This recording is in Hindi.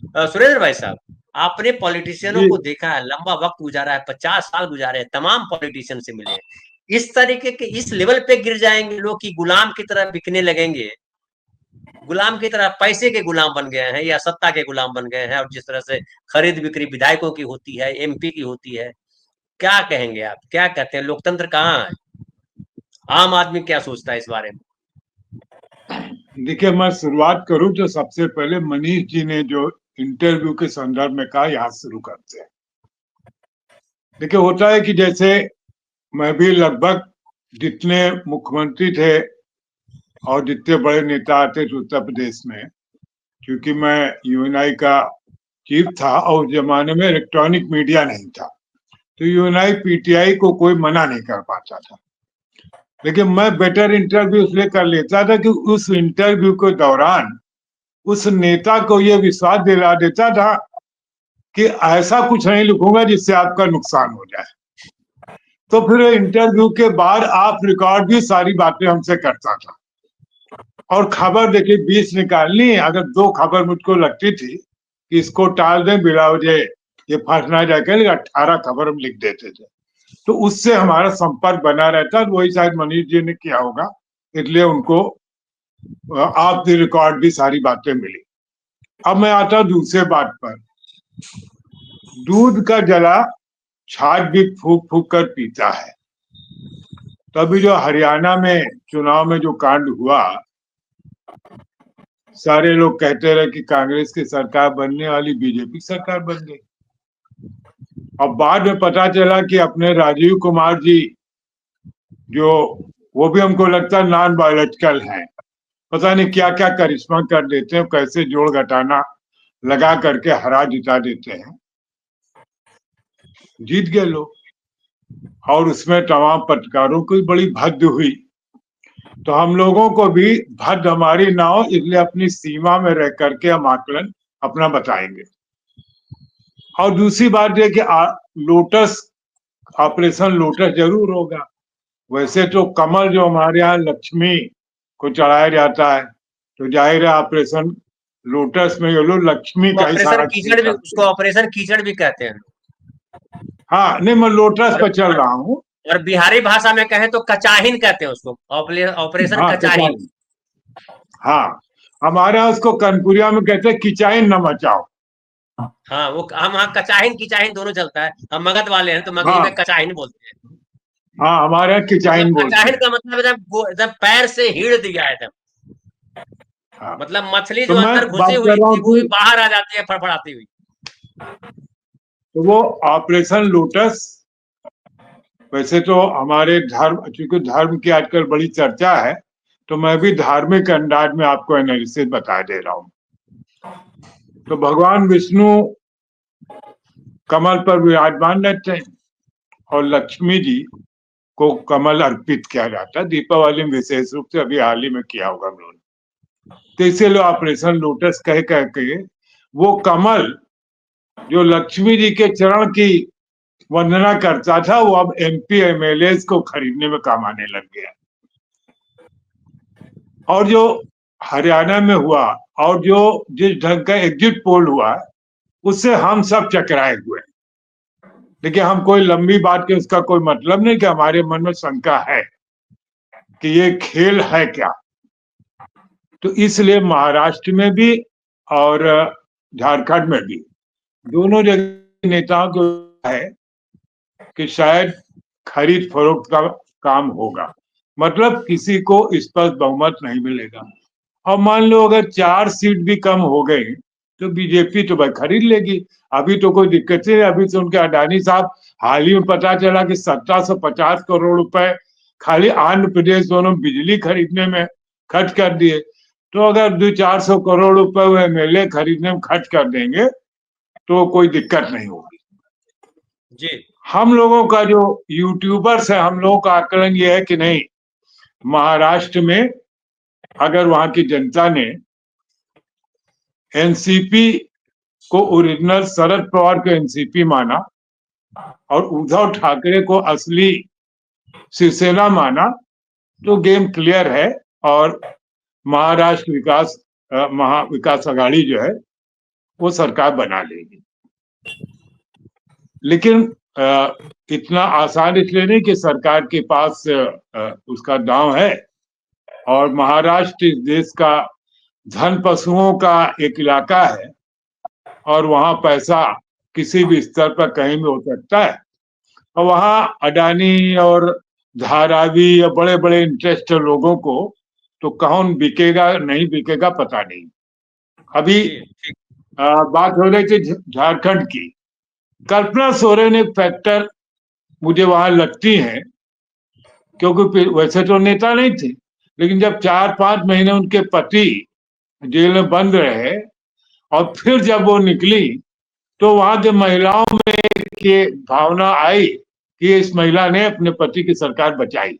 सुरेंद्र भाई साहब, आपने पॉलिटिशियनों जी। को देखा है, लंबा वक्त गुजारा है, 50 साल गुजारे हैं, तमाम पॉलिटिशियन से मिले हैं। इस तरीके के इस लेवल पे गिर जाएंगे लोग कि गुलाम की तरह बिकने लगेंगे, गुलाम की तरह पैसे के गुलाम बन गए हैं या सत्ता के गुलाम बन गए हैं। और जिस तरह से खरीद बिक्री विधायकों की होती है, एमपी की होती है, क्या कहेंगे आप, क्या कहते हैं, लोकतंत्र कहाँ है? आम आदमी क्या सोचता है इस बारे में? देखिए, मैं शुरुआत करूं तो सबसे पहले मनीष जी ने जो इंटरव्यू के संदर्भ में कहा, यहाँ शुरू करते हैं। देखिए, होता है कि जैसे मैं भी लगभग जितने मुख्यमंत्री थे और जितने बड़े नेता आते थे उत्तर प्रदेश में, क्योंकि मैं यूएनआई का चीफ था और उस जमाने में इलेक्ट्रॉनिक मीडिया नहीं था, तो यूएनआई पीटीआई को कोई मना नहीं कर पाता था। लेकिन मैं बेटर इंटरव्यू इसलिए कर लेता था कि उस इंटरव्यू के दौरान उस नेता को यह विश्वास दिला देता था कि ऐसा कुछ नहीं लिखूंगा जिससे आपका नुकसान हो जाए। तो फिर इंटरव्यू के बाद आप रिकॉर्ड भी सारी बातें हमसे करता था। और खबर देखिए 20 निकालनी है, अगर 2 खबर मुझको लगती थी कि इसको टाल दें बिला वजह ये फंस ना जाए, 18 खबर हम लिख देते थे। तो उससे हमारा संपर्क बना रहता, वही शायद मनीष जी ने किया होगा, इसलिए उनको ऑफ द रिकॉर्ड भी सारी बातें मिली। अब मैं आता हूं दूसरे बात पर। दूध का जला छाछ भी फूक फूक कर पीता है। तभी जो हरियाणा में चुनाव में जो कांड हुआ, सारे लोग कहते रहे कि कांग्रेस की सरकार बनने वाली, बीजेपी सरकार बन गई। अब बाद में पता चला कि अपने राजीव कुमार जी, जो वो भी हमको लगता है नॉन बायोलॉजिकल हैं, पता नहीं क्या क्या करिश्मा कर देते हैं, कैसे जोड़ घटाना लगा करके हरा जिता देते हैं, जीत गए लोग। और उसमें तमाम पत्रकारों की बड़ी भद्द हुई। तो हम लोगों को भी भद्द हमारी ना हो, इसलिए अपनी सीमा में रह करके हम आकलन अपना बताएंगे। और दूसरी बात यह कि लोटस, ऑपरेशन लोटस जरूर होगा। वैसे तो कमल जो हमारे यहाँ लक्ष्मी को चढ़ाया जाता है, तो जाहिर है ऑपरेशन लोटस में ये लोग लक्ष्मी का ही सारा खेल करते उसको हैं। ऑपरेशन कीचड़ भी कहते हैं लोग। हाँ, नहीं, मैं लोटस और पर चल रहा हूँ। और बिहारी भाषा में कहें तो कचाहिन कहते हैं उसको, ऑपरेशन हाँ, कचाहिन। हाँ, हमारे यहाँ उसको कनपुरिया में कहते हैं किचाइन न मचाओ। हाँ, वो हम हाँ कचाहिन किचाहिन दोनों चलता है। हम मगध वाले हैं तो मगही में हाँ, कचाहिन बोलते हैं। हाँ, हमारे यहाँ मतलब किचाइन बोलते कचाहिन हैं। का मतलब है जब पैर से हिड़ दिया है, एकदम हाँ, मतलब मछली तो जो मैं अंदर घुसी बात हुई कर रहा हूँ थी वो भी कि बाहर आ जाती है फड़फड़ाती हुई। तो वो ऑपरेशन लोटस, वैसे तो हमारे धर्म, क्योंकि धर्म की आजकल बड़ी चर्चा है, तो मैं भी धार्मिक अंदाज में आपको एनालिसिस बता दे रहा हूँ। तो भगवान विष्णु कमल पर विराजमान रहते हैं और लक्ष्मी जी को कमल अर्पित किया जाता है, दीपावली में विशेष रूप से, अभी हाल ही में किया होगा हम लोगों ने। तो इसीलिए ऑपरेशन लोटस कह के वो कमल जो लक्ष्मी जी के चरण की वंदना करता था, वो अब एमपी एमएलए को खरीदने में काम आने लग गया। और जो हरियाणा में हुआ और जो जिस ढंग का एग्जिट पोल हुआ, उससे हम सब चकराए हुए। देखिए, हम कोई लंबी बात के उसका कोई मतलब नहीं, कि हमारे मन में शंका है कि ये खेल है क्या। तो इसलिए महाराष्ट्र में भी और झारखंड में भी दोनों जगह नेताओं को है कि शायद खरीद फरोख्त का काम होगा, मतलब किसी को स्पष्ट बहुमत नहीं मिलेगा। और मान लो अगर 4 सीट भी कम हो गई तो बीजेपी तो भाई खरीद लेगी। अभी तो कोई दिक्कत नहीं, अभी तो उनके अडानी साहब, हाल ही में पता चला कि 1750 करोड़ रुपए खाली आंध्र प्रदेश दोनों बिजली खरीदने में खर्च कर दिए। तो अगर 200-400 करोड़ रुपए वो एमएलए खरीदने में खर्च कर देंगे तो कोई दिक्कत नहीं होगी। जी। हम लोगों का जो यूट्यूबर्स है, हम लोगों का आकलन ये है कि नहीं, महाराष्ट्र में अगर वहां की जनता ने एनसीपी को ओरिजिनल, शरद पवार को एनसीपी माना और उद्धव ठाकरे को असली शिवसेना माना, तो गेम क्लियर है। और महाराष्ट्र विकास, महाविकास आघाड़ी जो है वो सरकार बना लेगी। लेकिन इतना आसान इसलिए नहीं कि सरकार के पास उसका दांव है, और महाराष्ट्र इस देश का धन पशुओं का एक इलाका है, और वहां पैसा किसी भी स्तर पर कहीं भी हो सकता है, और वहां अडानी और धारावी या बड़े बड़े इंटरेस्ट लोगों को तो कौन बिकेगा नहीं बिकेगा पता नहीं। अभी बात हो रही थी झारखंड की, कल्पना सोरेन एक फैक्टर मुझे वहां लगती है, क्योंकि वैसे तो नेता नहीं थे, लेकिन जब 4-5 महीने उनके पति जेल में बंद रहे और फिर जब वो निकली, तो वहां के महिलाओं में ये भावना आई कि इस महिला ने अपने पति की सरकार बचाई।